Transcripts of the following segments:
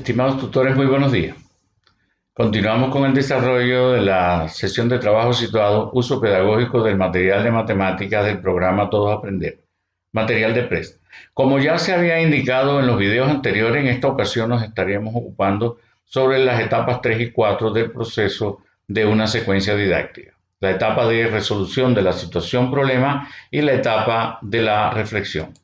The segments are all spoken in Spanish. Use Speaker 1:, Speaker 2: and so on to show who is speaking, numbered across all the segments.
Speaker 1: Estimados tutores, muy buenos días. Continuamos con el desarrollo de la sesión de trabajo situado Uso pedagógico del material de matemáticas del programa Todos Aprender, material de PRES. Como ya se había indicado en los videos anteriores, en esta ocasión nos estaríamos ocupando sobre las etapas 3 y 4 del proceso de una secuencia didáctica. La etapa de resolución de la situación problema y la etapa de la reflexión.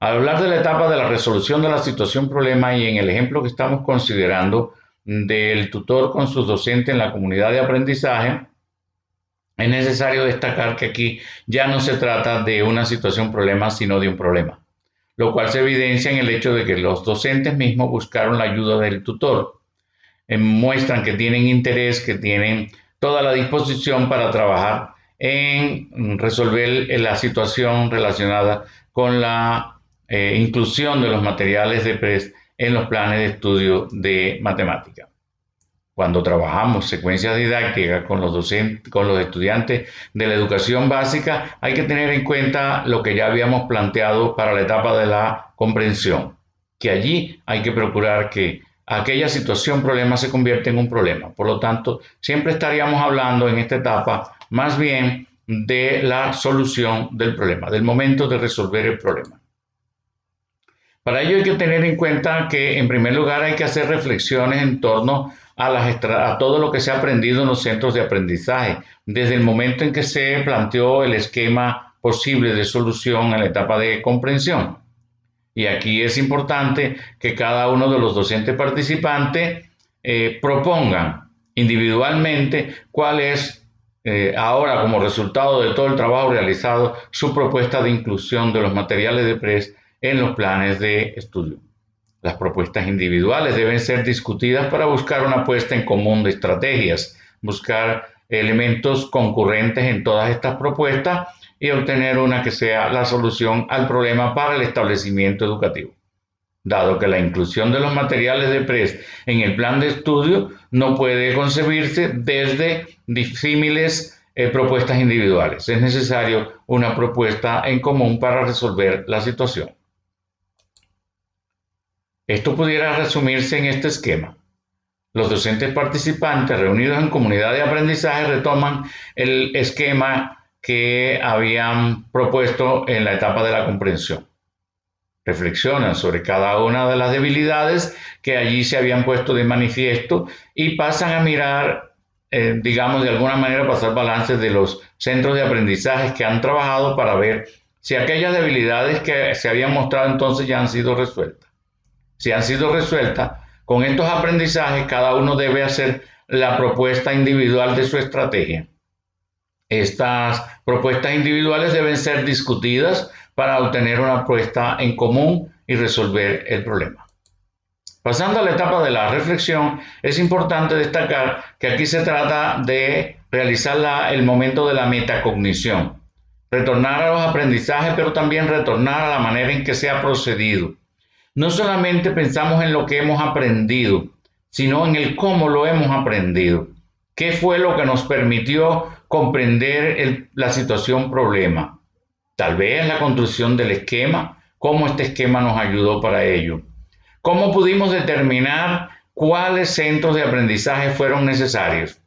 Speaker 1: Al hablar de la etapa de la resolución de la situación problema y en el ejemplo que estamos considerando del tutor con sus docentes en la comunidad de aprendizaje, es necesario destacar que aquí ya no se trata de una situación problema, sino de un problema, lo cual se evidencia en el hecho de que los docentes mismos buscaron la ayuda del tutor. Muestran que tienen interés, que tienen toda la disposición para trabajar en resolver la situación relacionada con la inclusión de los materiales de PRES en los planes de estudio de matemática. Cuando trabajamos secuencias didácticas con los docentes, con los estudiantes de la educación básica, hay que tener en cuenta lo que ya habíamos planteado para la etapa de la comprensión, que allí hay que procurar que aquella situación problema se convierta en un problema. Por lo tanto, siempre estaríamos hablando en esta etapa más bien de la solución del problema, del momento de resolver el problema. Para ello hay que tener en cuenta que en primer lugar hay que hacer reflexiones en torno a todo lo que se ha aprendido en los centros de aprendizaje, desde el momento en que se planteó el esquema posible de solución en la etapa de comprensión. Y aquí es importante que cada uno de los docentes participantes propongan individualmente cuál es ahora, como resultado de todo el trabajo realizado, su propuesta de inclusión de los materiales de PRES en los planes de estudio. Las propuestas individuales deben ser discutidas para buscar una puesta en común de estrategias, buscar elementos concurrentes en todas estas propuestas y obtener una que sea la solución al problema para el establecimiento educativo. Dado que la inclusión de los materiales de PRES en el plan de estudio no puede concebirse desde disímiles propuestas individuales. Es necesario una propuesta en común para resolver la situación. Esto pudiera resumirse en este esquema. Los docentes participantes reunidos en comunidad de aprendizaje retoman el esquema que habían propuesto en la etapa de la comprensión. Reflexionan sobre cada una de las debilidades que allí se habían puesto de manifiesto y pasan a mirar, digamos de alguna manera, pasar balances de los centros de aprendizaje que han trabajado para ver si aquellas debilidades que se habían mostrado entonces ya han sido resueltas. Si han sido resueltas, con estos aprendizajes cada uno debe hacer la propuesta individual de su estrategia. Estas propuestas individuales deben ser discutidas para obtener una propuesta en común y resolver el problema. Pasando a la etapa de la reflexión, es importante destacar que aquí se trata de realizar el momento de la metacognición, retornar a los aprendizajes, pero también retornar a la manera en que se ha procedido. No solamente pensamos en lo que hemos aprendido, sino en el cómo lo hemos aprendido. ¿Qué fue lo que nos permitió comprender la situación problema? Tal vez la construcción del esquema, cómo este esquema nos ayudó para ello. ¿Cómo pudimos determinar cuáles centros de aprendizaje fueron necesarios?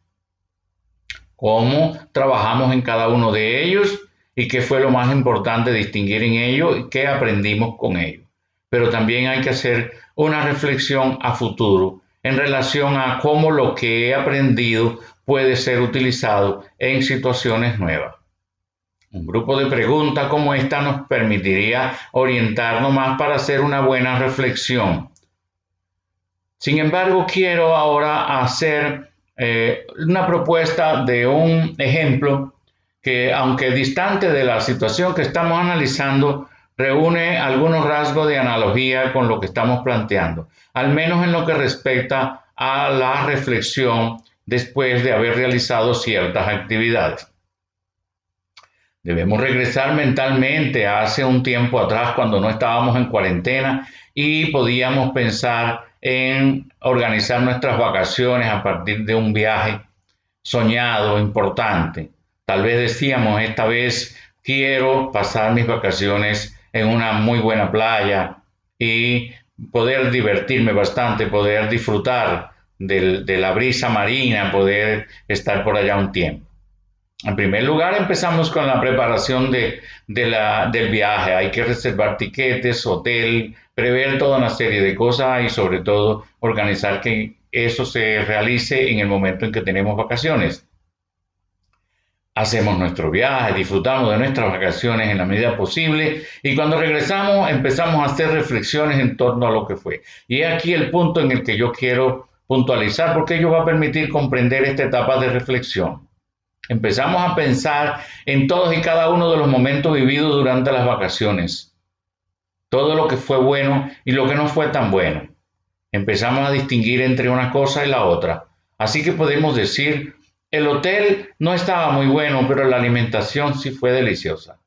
Speaker 1: ¿Cómo trabajamos en cada uno de ellos? ¿Y qué fue lo más importante distinguir en ello? ¿Y qué aprendimos con ello? Pero también hay que hacer una reflexión a futuro en relación a cómo lo que he aprendido puede ser utilizado en situaciones nuevas. Un grupo de preguntas como esta nos permitiría orientarnos más para hacer una buena reflexión. Sin embargo, quiero ahora hacer una propuesta de un ejemplo que, aunque distante de la situación que estamos analizando, reúne algunos rasgos de analogía con lo que estamos planteando, al menos en lo que respecta a la reflexión después de haber realizado ciertas actividades. Debemos regresar mentalmente a hace un tiempo atrás cuando no estábamos en cuarentena y podíamos pensar en organizar nuestras vacaciones a partir de un viaje soñado, importante. Tal vez decíamos, esta vez quiero pasar mis vacaciones en una muy buena playa y poder divertirme bastante, poder disfrutar de la brisa marina, poder estar por allá un tiempo. En primer lugar, empezamos con la preparación del viaje. Hay que reservar tiquetes, hotel, prever toda una serie de cosas y sobre todo organizar que eso se realice en el momento en que tenemos vacaciones. Hacemos nuestro viaje, disfrutamos de nuestras vacaciones en la medida posible y cuando regresamos empezamos a hacer reflexiones en torno a lo que fue. Y es aquí el punto en el que yo quiero puntualizar porque ello va a permitir comprender esta etapa de reflexión. Empezamos a pensar en todos y cada uno de los momentos vividos durante las vacaciones, todo lo que fue bueno y lo que no fue tan bueno. Empezamos a distinguir entre una cosa y la otra. Así que podemos decir, el hotel no estaba muy bueno, pero la alimentación sí fue deliciosa.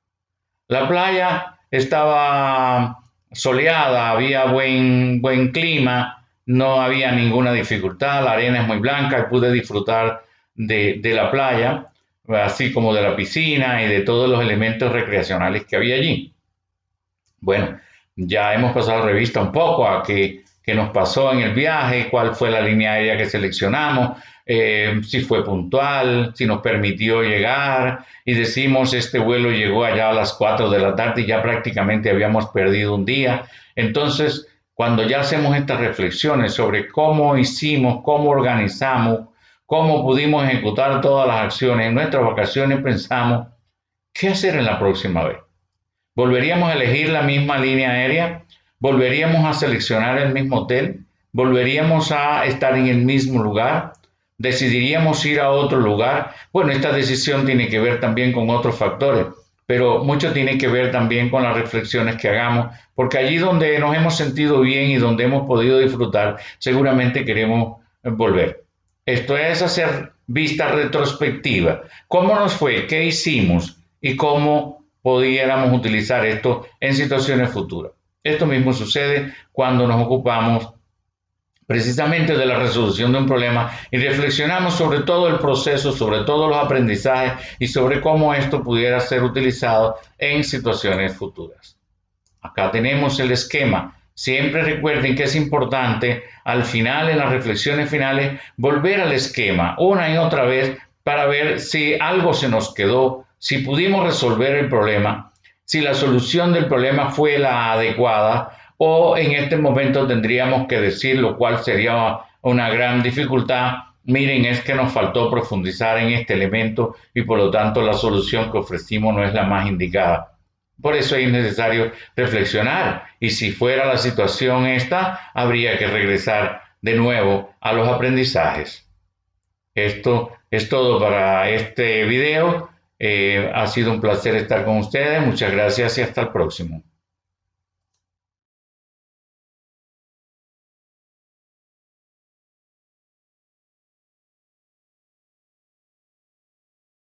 Speaker 1: La playa estaba soleada, había buen clima, no había ninguna dificultad, la arena es muy blanca y pude disfrutar de la playa, así como de la piscina y de todos los elementos recreacionales que había allí. Bueno, ya hemos pasado revista un poco a qué nos pasó en el viaje, cuál fue la línea aérea que seleccionamos, si fue puntual, si nos permitió llegar y decimos este vuelo llegó allá a las 4 de la tarde y ya prácticamente habíamos perdido un día. Entonces, cuando ya hacemos estas reflexiones sobre cómo hicimos, cómo organizamos, cómo pudimos ejecutar todas las acciones en nuestras vacaciones, pensamos, ¿qué hacer en la próxima vez? ¿Volveríamos a elegir la misma línea aérea? ¿Volveríamos a seleccionar el mismo hotel? ¿Volveríamos a estar en el mismo lugar? ¿Decidiríamos ir a otro lugar? Bueno, esta decisión tiene que ver también con otros factores, pero mucho tiene que ver también con las reflexiones que hagamos, porque allí donde nos hemos sentido bien y donde hemos podido disfrutar, seguramente queremos volver. Esto es hacer vista retrospectiva. ¿Cómo nos fue? ¿Qué hicimos? ¿Y cómo pudiéramos utilizar esto en situaciones futuras? Esto mismo sucede cuando nos ocupamos precisamente de la resolución de un problema y reflexionamos sobre todo el proceso, sobre todos los aprendizajes y sobre cómo esto pudiera ser utilizado en situaciones futuras. Acá tenemos el esquema. Siempre recuerden que es importante al final, en las reflexiones finales, volver al esquema una y otra vez para ver si algo se nos quedó, si pudimos resolver el problema, si la solución del problema fue la adecuada o en este momento tendríamos que decir, lo cual sería una gran dificultad, miren, es que nos faltó profundizar en este elemento y por lo tanto la solución que ofrecimos no es la más indicada. Por eso es necesario reflexionar y si fuera la situación esta, habría que regresar de nuevo a los aprendizajes. Esto es todo para este video. Ha sido un placer estar con ustedes. Muchas gracias y hasta el próximo.